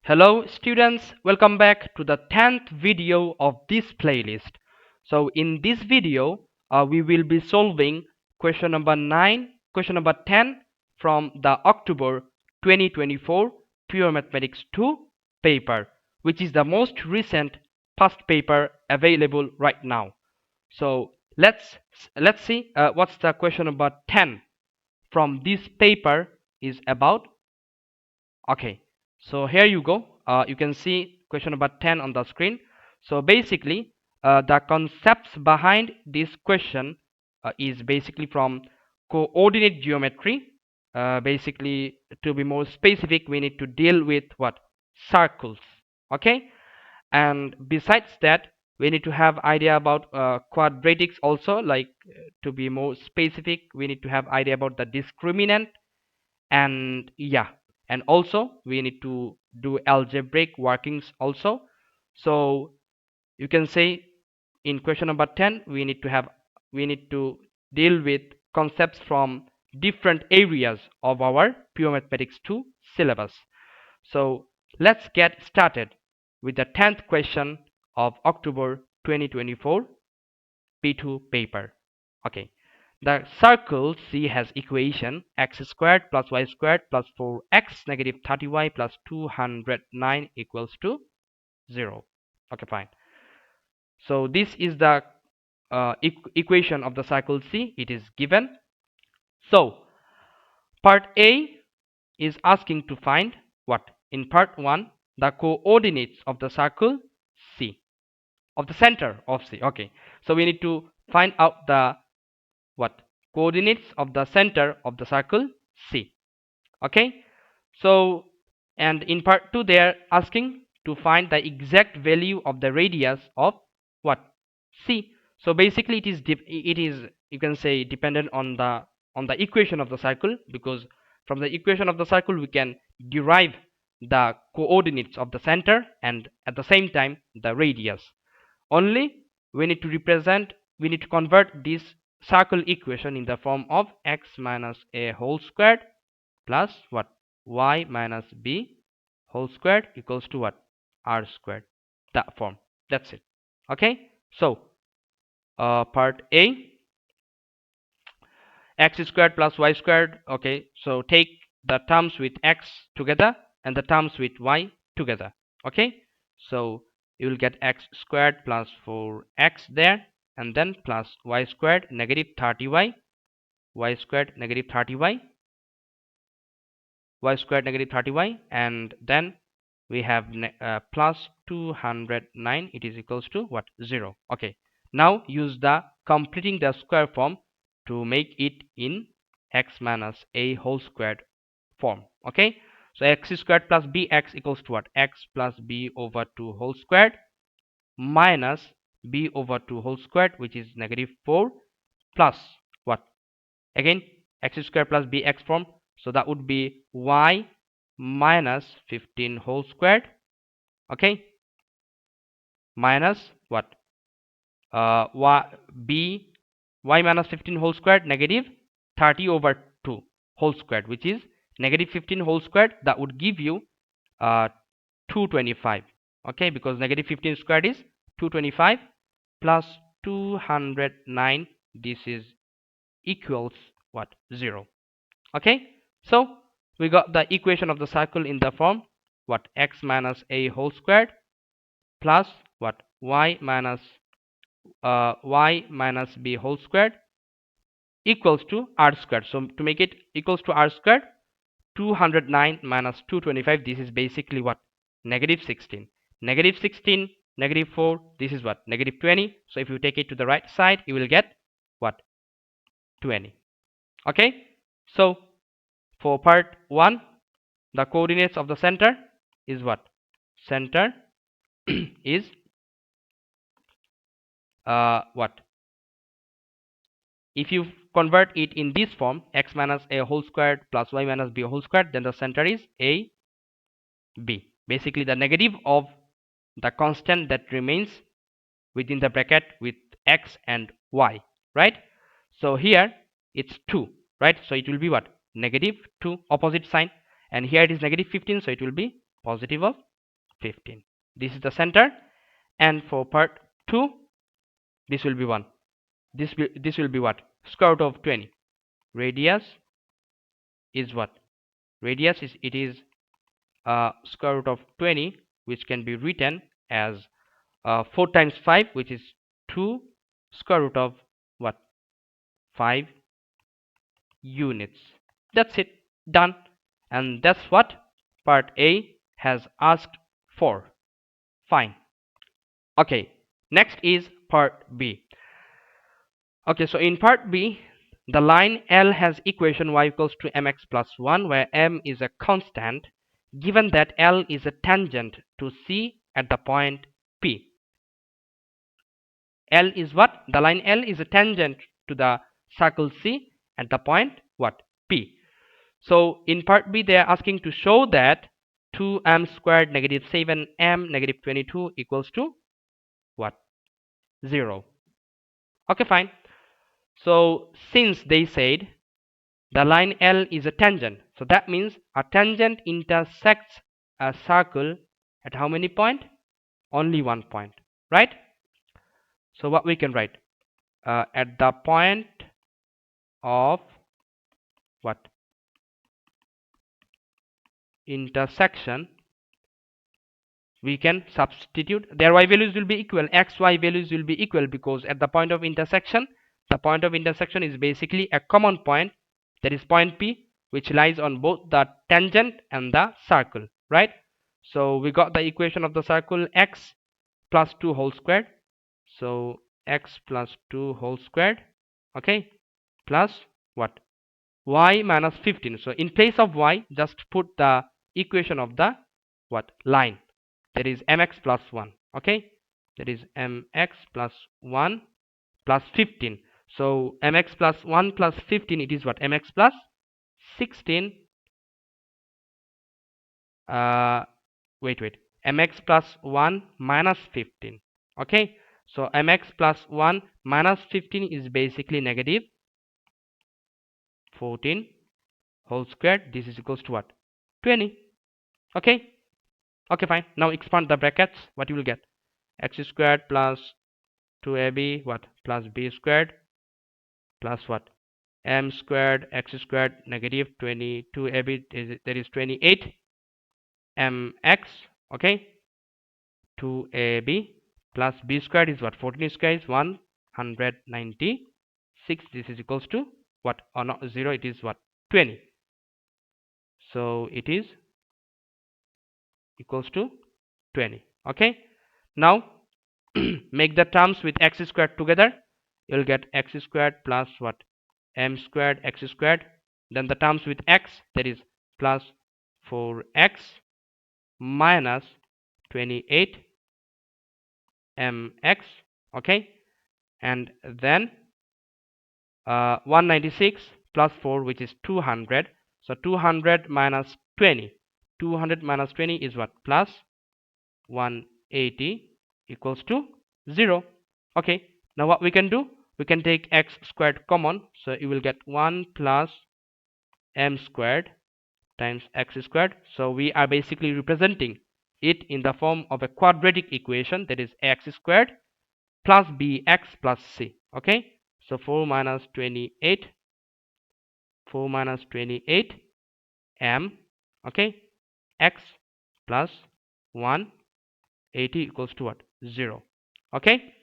Hello students, welcome back to the 10th video of this playlist. So in this video, we will be solving question number 10 from the October 2024 Pure Mathematics 2 paper, which is the most recent past paper available right now. So let's see what's the question number 10 from this paper is about. Okay, so here you go. You can see question number 10 on the screen. So basically, the concepts behind this question is basically from coordinate geometry. Basically, to be more specific, we need to deal with what? Circles. Okay, and besides that, we need to have idea about quadratics also. Like to be more specific, we need to have idea about the discriminant, and yeah, and also we need to do algebraic workings also. So you can say in question number 10 we need to deal with concepts from different areas of our Pure Mathematics 2 syllabus. So let's get started with the 10th question of October 2024 P2 paper. Okay, the circle C has equation x squared plus y squared plus 4x negative 30y plus 209 equals to 0. Okay, fine. So this is the equation of the circle C. It is given. So part A is asking to find what? In part 1, the coordinates of the circle C, of the center of C. Okay, so we need to find out the what? Coordinates of the center of the circle C. Okay, so and in part 2 they are asking to find the exact value of the radius of what? C. So basically it is you can say dependent on the equation of the circle, because from the equation of the circle we can derive the coordinates of the center and at the same time the radius. Only we need to convert this circle equation in the form of x minus a whole squared plus what? Y minus b whole squared equals to what? R squared. That form. That's it. Okay, so part A, x squared plus y squared. Okay, so take the terms with x together and the terms with y together. Okay, so you will get x squared plus 4x there, and then plus y squared negative 30y, y squared negative 30y, y squared negative 30y, and then we have plus 209. It is equals to what? 0. Okay, now use the completing the square form to make it in x minus a whole squared form. Okay, so x squared plus bx equals to what? X plus b over 2 whole squared minus b over 2 whole squared, which is negative 4, plus what? Again x squared plus bx form, so that would be y minus 15 whole squared. Okay, minus what? Y minus 15 whole squared negative 30 over 2 whole squared, which is negative 15 whole squared. That would give you 225. Okay, because negative 15 squared is 225 plus 209. This is equals what? 0. Okay, so we got the equation of the circle in the form what? X minus a whole squared plus what? Y minus b whole squared equals to r squared. So to make it equals to r squared, 209 minus 225, this is basically what? Negative 16. Negative 16, negative 4, this is what? Negative 20. So if you take it to the right side, you will get what? 20. Okay, so for part 1, the coordinates of the center is what? Center is what? If you convert it in this form, x minus a whole squared plus y minus b whole squared, then the center is a b. Basically the negative of the constant that remains within the bracket with x and y, right? So here it's 2, right? So it will be what? Negative 2, opposite sign, and here it is negative 15, so it will be positive of 15. This is the center, and for part 2, this will be 1. This will be what? Square root of 20. Radius is what? Radius is square root of 20, which can be written as 4 times 5, which is 2 square root of what? 5 units. That's it. Done. And that's what part A has asked for. Fine. Okay. Next is part B. Okay, so in part B, the line L has equation y equals to mx plus 1, where m is a constant, given that L is a tangent to C at the point P. L is what? The line L is a tangent to the circle C at the point what? P. So in part B, they are asking to show that 2m squared negative 7m negative 22 equals to what? 0. Okay, fine. So since they said the line L is a tangent, so that means a tangent intersects a circle at how many points? Only one point, right? So what we can write? At the point of what? Intersection, we can substitute. Their y values will be equal, x, y values will be equal, because at the point of intersection, the point of intersection is basically a common point, that is point P, which lies on both the tangent and the circle, right? So we got the equation of the circle, x plus 2 whole squared. So x plus 2 whole squared, okay, plus what? Y minus 15. So in place of y, just put the equation of the what? Line. That is mx plus 1, okay? That is mx plus 1 plus 15. So mx plus 1 plus 15, it is what? Mx plus 16. Wait. Mx plus 1 minus 15. Okay? So mx plus 1 minus 15 is basically negative 14 whole squared. This is equals to what? 20. Okay? Okay, fine. Now expand the brackets. What you will get? X squared plus 2ab what? Plus b squared plus what? M squared x squared negative 22ab, that is 28 mx, okay, 2ab plus b squared is what? 14 squared is 196. This is equals to what? Or not 0, it is what? 20. So it is equals to 20. Okay, now make the terms with x squared together. You'll get x squared plus what? M squared x squared. Then the terms with x, that is plus 4x minus 28 mx, okay, and then 196 plus 4, which is 200. So 200 minus 20, 200 minus 20 is what? Plus 180 equals to 0. Okay, now what we can do? We can take x squared common, so you will get 1 plus m squared times x squared. So we are basically representing it in the form of a quadratic equation, that is x squared plus bx plus c. Okay, so 4 minus 28 m, okay, x plus 180 equals to what? 0. Okay,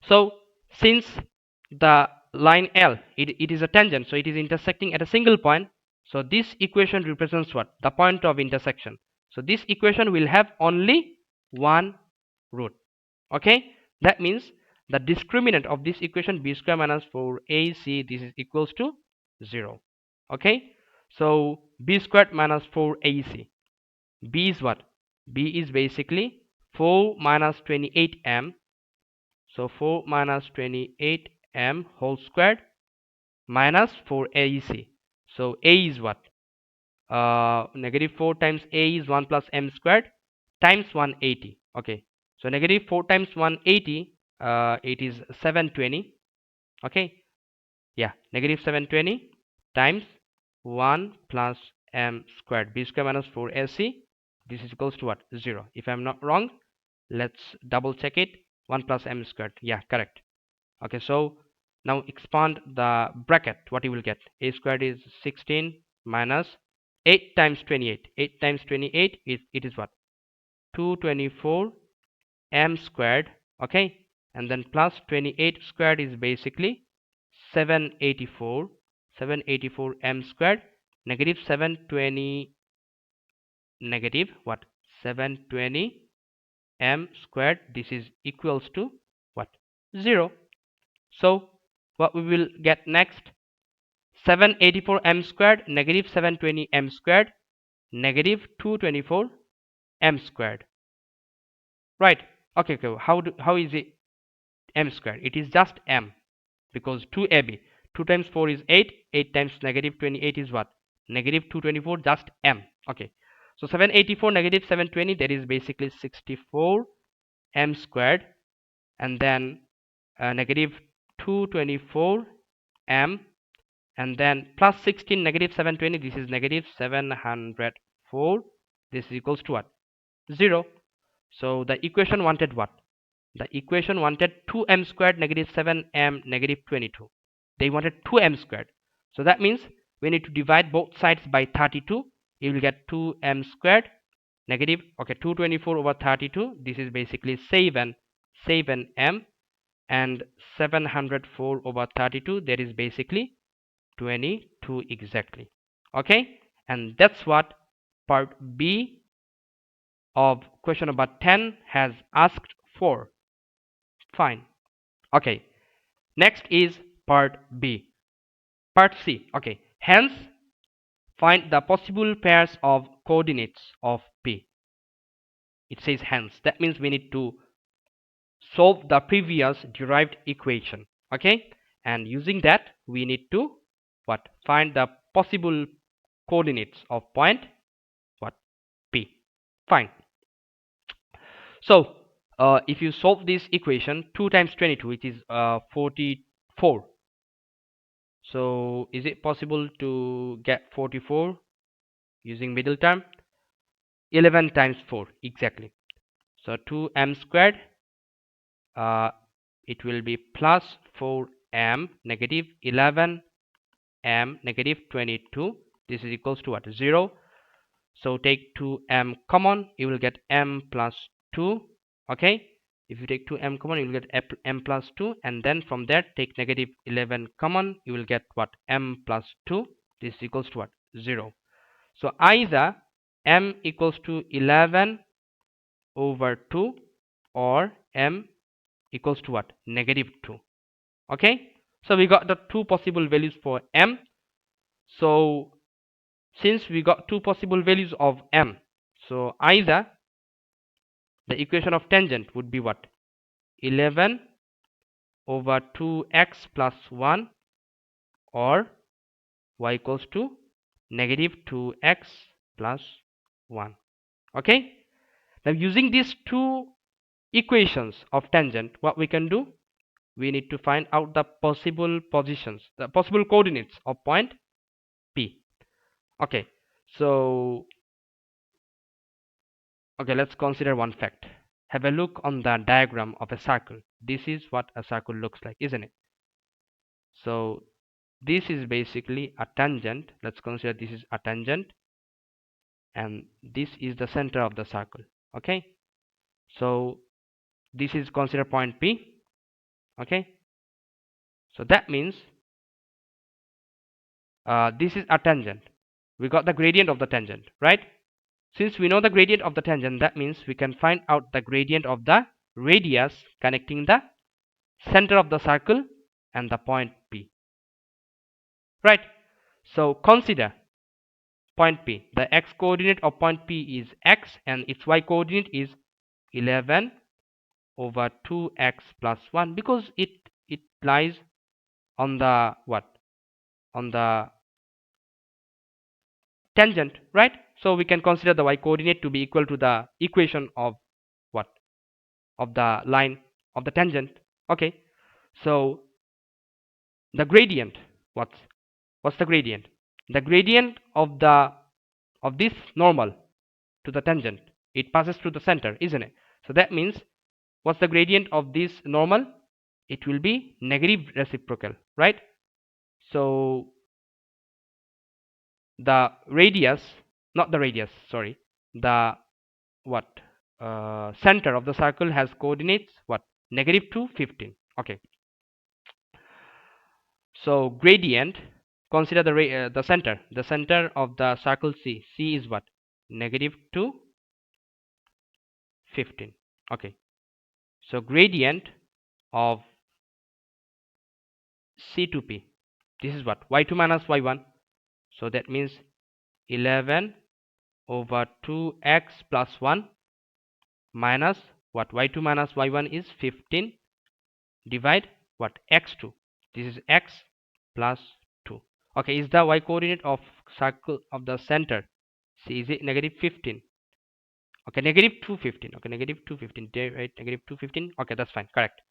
so since the line L, it is a tangent, so it is intersecting at a single point. So this equation represents what? The point of intersection. So this equation will have only one root. Okay, that means the discriminant of this equation, b square minus 4ac, this is equals to 0. Okay, so b squared minus 4ac, b is what? B is basically 4 minus 28m. So 4 minus 28m whole squared minus 4ac. So a is what? Negative 4 times a is 1 plus m squared times 180. Okay, so negative 4 times 180, it is 720. Okay, yeah, negative 720 times 1 plus m squared, b square minus 4ac. This is equals to what? 0. If I'm not wrong, let's double check it. 1 plus m squared. Yeah, correct. Okay, so now expand the bracket. What you will get? A squared is 16 minus 8 times 28. 8 times 28 is, it is what? 224 m squared. Okay, and then plus 28 squared is basically 784 m squared, negative 720, negative what? 720 m squared. This is equals to what? 0. So what we will get next? 784 m squared, negative 720 m squared, negative 224 m squared. Right? Okay, how is it m squared? It is just m, because 2ab, 2 times 4 is 8, 8 times negative 28 is what? Negative 224, just m. Okay, so 784 negative 720, that is basically 64 m squared, and then negative 224 m, and then plus 16 negative 720, this is negative 704, this is equals to what? 0. So the equation wanted what? The equation wanted 2m squared negative 7m negative 22. They wanted 2m squared. So that means we need to divide both sides by 32. You will get 2m squared negative, okay, 224 over 32. This is basically 7m, and 704 over 32. That is basically 22 exactly. Okay, and that's what part B of question number 10 has asked for. Fine. Okay, next is part B. Part C. Okay, hence find the possible pairs of coordinates of P. It says hence. That means we need to solve the previous derived equation. Okay, and using that we need to what? Find the possible coordinates of point what? P. Fine. So if you solve this equation, 2 times 22, which is 44. So is it possible to get 44 using middle term? 11 times 4 exactly. So 2m squared, it will be plus 4m negative 11m negative 22. This is equals to what? 0. So take 2m common, you will get m plus 2. Okay, if you take 2m common, you will get m plus 2, and then from there take negative 11 common, you will get what? M plus 2. This is equals to what? 0. So either m equals to 11 over 2, or m equals to what? Negative 2. Okay, so we got the two possible values for m. So since we got two possible values of m, so either the equation of tangent would be what? 11 over 2x plus 1, or y equals to negative 2x plus 1. Okay, now using these two equations of tangent, what we can do? We need to find out the possible positions, the possible coordinates of point P. Okay, so okay, let's consider one fact. Have a look on the diagram of a circle. This is what a circle looks like, isn't it? So this is basically a tangent. Let's consider this is a tangent, and this is the center of the circle. Okay, so this is consider point P. Okay, so that means this is a tangent. We got the gradient of the tangent, right? Since we know the gradient of the tangent, that means we can find out the gradient of the radius connecting the center of the circle and the point P. Right? So consider point P. The x coordinate of point P is x, and its y coordinate is 11 over 2x plus 1, because it lies on the what? On the tangent, right? So we can consider the y coordinate to be equal to the equation of what? Of the line of the tangent. Okay, so the gradient, what's the gradient? The gradient of this normal, to the tangent. It passes through the center, isn't it? So that means, what's the gradient of this normal? It will be negative reciprocal, right? So the radius, not the radius, sorry, the what center of the circle has coordinates what, -2, 15. Okay, so gradient, consider the center of the circle C is what, -2, 15. Okay, so gradient of C to P, this is what, y2 minus y1. So that means 11 over 2x plus 1 minus what, y2 minus y1 is 15, divide what, x2. This is x plus 2. Okay, is the y coordinate of circle of the center C, is it -15? Okay, -2, 15. Okay, -2, 15, right? -2, 15. Okay, that's fine, correct.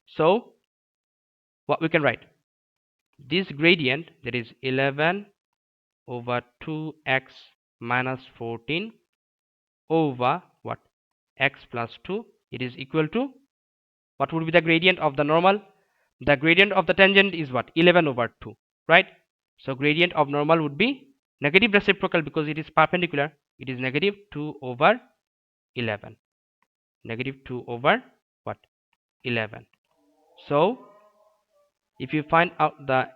So what we can write, this gradient, that is 11 over 2x minus 14 over what, x plus 2, it is equal to, what would be the gradient of the normal? The gradient of the tangent is what, 11 over 2, right? So gradient of normal would be negative reciprocal, because it is perpendicular. It is -2 over 11. -2 over what, 11. So if you find out the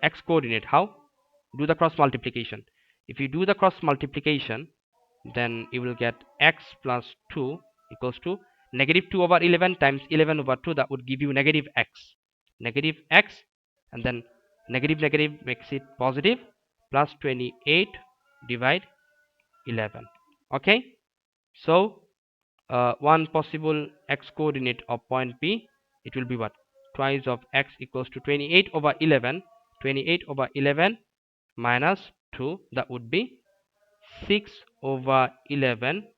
x coordinate, how? Do the cross multiplication. If you do the cross multiplication, then you will get x plus 2 equals to -2 over 11 times 11 over 2. That would give you negative x, and then negative makes it positive, plus 28 divide 11. Okay, so one possible x coordinate of point P, it will be what, twice of x equals to 28 over 11. 28 over 11 minus 2, that would be 6 over 11,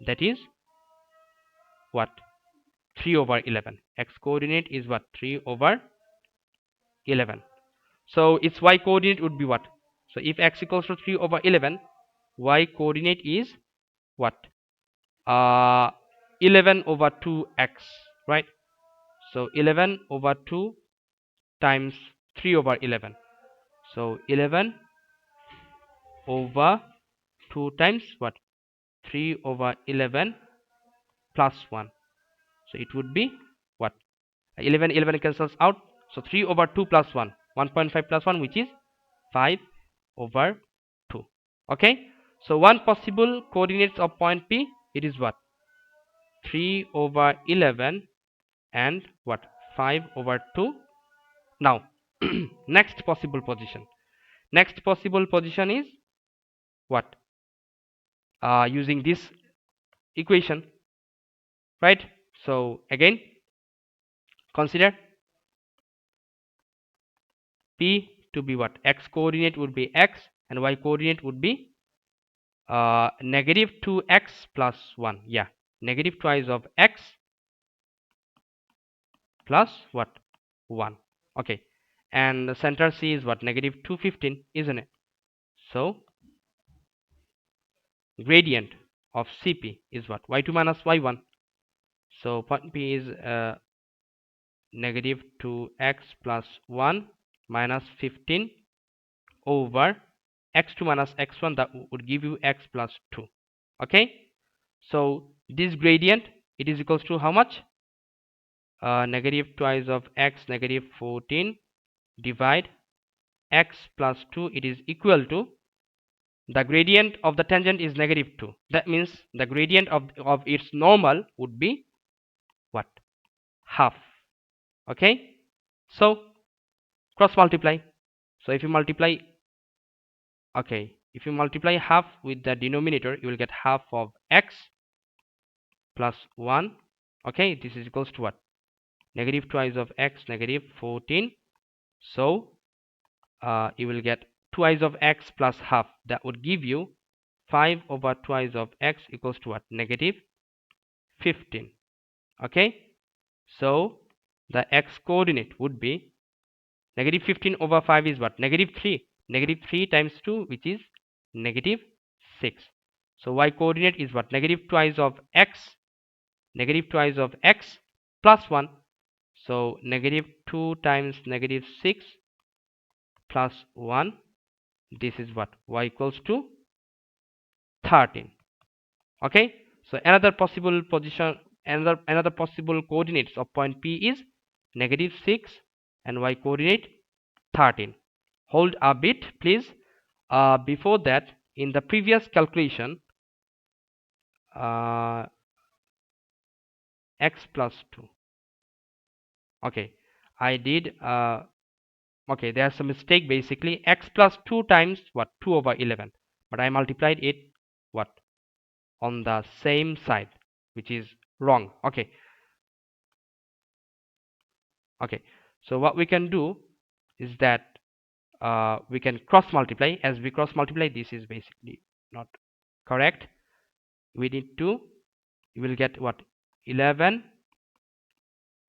that is what, 3 over 11. X coordinate is what, 3 over 11. So its y coordinate would be what? So if x equals to 3 over 11, y coordinate is what, 11 over 2x, right? So 11 over 2 times 3 over 11. So 11 over 2 times what, 3 over 11 plus 1. So it would be what, 11 cancels out. So 3 over 2 plus 1, 1.5 plus 1, which is 5 over 2. Okay, so one possible coordinates of point P, it is what, 3 over 11 and what, 5 over 2. Now next possible position is what, using this equation, right? So again, consider P to be what, x coordinate would be x and y coordinate would be -2x plus 1. Yeah, negative twice of x plus what, 1. Okay, and the center C is what, -215, isn't it? So gradient of CP is what, y2 minus y1. So point P is -2x plus 1 minus 15 over x2 minus x1, that would give you x plus 2. Okay, so this gradient, it is equals to how much? Negative twice of x, -14 divide x plus 2. It is equal to, the gradient of the tangent is -2. That means the gradient of its normal would be what, half. Okay, so cross multiply. So if you multiply, okay, if you multiply half with the denominator, you will get half of x plus 1. Okay, this is equals to what, negative twice of x, -14. So you will get twice of x plus half. That would give you 5 over twice of x equals to what, -15. Okay, so the x coordinate would be -15 over 5 is what, -3. -3 times 2, which is -6. So y coordinate is what? Negative twice of x, negative twice of x plus 1. So negative 2 times negative 6 plus 1. This is what? Y equals to 13. Okay. So another possible position, another possible coordinates of point P is negative 6 and y coordinate 13. Hold a bit, please. Before that, in the previous calculation, x plus 2. Okay, I did. Okay, there's a mistake. Basically, x plus 2 times what? 2 over 11. But I multiplied it what? On the same side, which is wrong. Okay. Okay. So what we can do is that we can cross multiply. As we cross multiply, this is basically not correct. We need to, you will get what? 11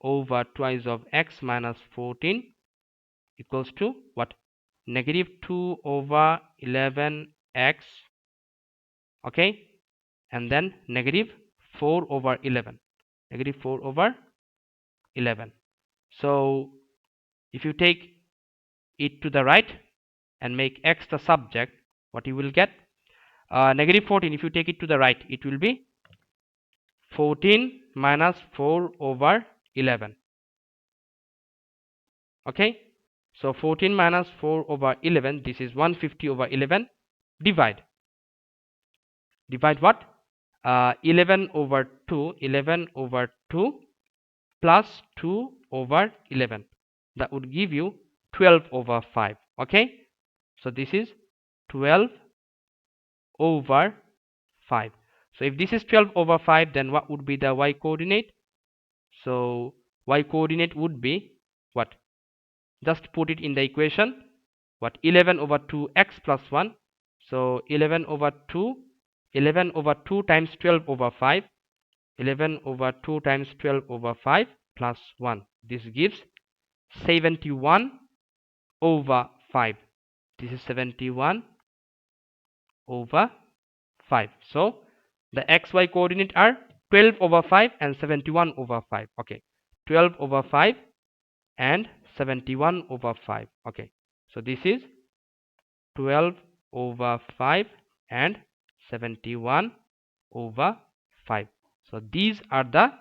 over twice of x minus 14 equals to what? Negative 2 over 11x. Okay, and then negative 4 over 11. Negative 4 over 11. So if you take it to the right and make x the subject, what you will get? Negative 14, if you take it to the right, it will be 14 minus 4 over 11. Okay, so 14 minus 4 over 11, this is 150 over 11. Divide what? 11 over 2, 11 over 2 plus 2 over 11. That would give you 12 over 5. Okay, so this is 12 over 5. So if this is 12 over 5, then what would be the y coordinate? So y coordinate would be what? Just put it in the equation. What? 11 over 2x plus 1. So 11 over 2 times 12 over 5. 11 over 2 times 12 over 5 plus 1. This gives 71 over 5. This is 71 over 5. So the xy coordinate are 12 over 5 and 71 over 5. Okay, 12 over 5 and 71 over 5. Okay, so this is 12 over 5 and 71 over 5. So these are the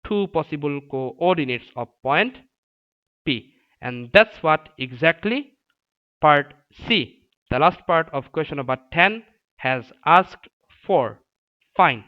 two possible coordinates of point P, and that's what exactly part C, the last part of question number 10, has asked for. Fine.